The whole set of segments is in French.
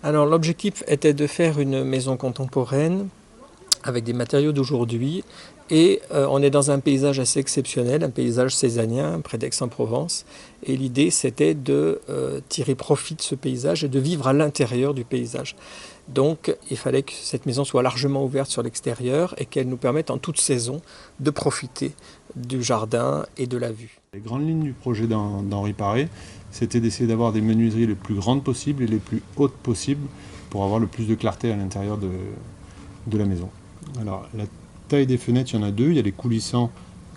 Alors l'objectif était de faire une maison contemporaine avec des matériaux d'aujourd'hui et on est dans un paysage assez exceptionnel, un paysage cézanien près d'Aix-en-Provence, et l'idée c'était de tirer profit de ce paysage et de vivre à l'intérieur du paysage. Donc il fallait que cette maison soit largement ouverte sur l'extérieur et qu'elle nous permette en toute saison de profiter du jardin et de la vue. Les grandes lignes du projet d'Henri Paré, c'était d'essayer d'avoir des menuiseries les plus grandes possibles et les plus hautes possibles pour avoir le plus de clarté à l'intérieur de la maison. Alors la taille des fenêtres, il y en a deux. Il y a les coulissants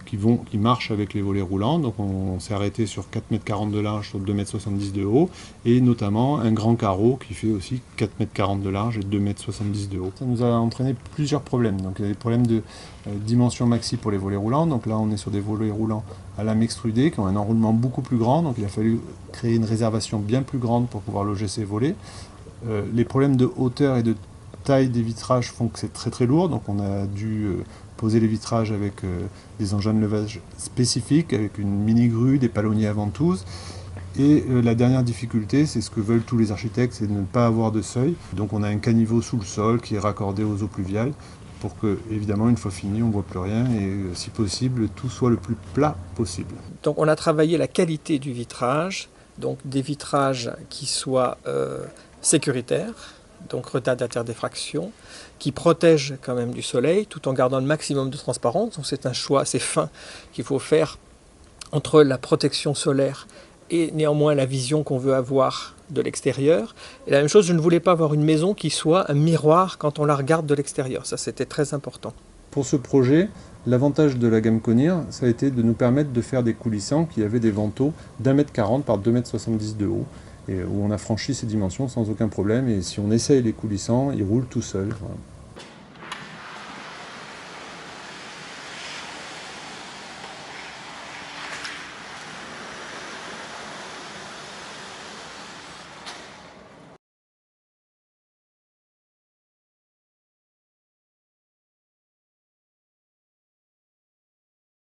qui marchent avec les volets roulants. Donc on s'est arrêté sur 4,40 m de large sur 2,70 m de haut. Et notamment un grand carreau qui fait aussi 4,40 m de large et 2,70 m de haut. Ça nous a entraîné plusieurs problèmes. Donc il y a des problèmes de dimension maxi pour les volets roulants. Donc là on est sur des volets roulants à lame extrudée qui ont un enroulement beaucoup plus grand. Donc il a fallu créer une réservation bien plus grande pour pouvoir loger ces volets. Les problèmes de hauteur et de taille des vitrages font que c'est très très lourd, donc on a dû poser les vitrages avec des engins de levage spécifiques, avec une mini grue, des palonniers à ventouse. Et la dernière difficulté, c'est ce que veulent tous les architectes, c'est de ne pas avoir de seuil. Donc on a un caniveau sous le sol qui est raccordé aux eaux pluviales pour que, évidemment, une fois fini, on ne voit plus rien et si possible, tout soit le plus plat possible. Donc on a travaillé la qualité du vitrage, donc des vitrages qui soient sécuritaires, donc retardataire diffraction, qui protège quand même du soleil tout en gardant le maximum de transparence. Donc c'est un choix assez fin qu'il faut faire entre la protection solaire et néanmoins la vision qu'on veut avoir de l'extérieur. Et la même chose, je ne voulais pas avoir une maison qui soit un miroir quand on la regarde de l'extérieur. Ça, c'était très important. Pour ce projet, l'avantage de la gamme Conir, ça a été de nous permettre de faire des coulissants qui avaient des vantaux d'1,40 m par 2,70 m de haut, et où on a franchi ces dimensions sans aucun problème, et si on essaye les coulissants, ils roulent tout seuls. Voilà.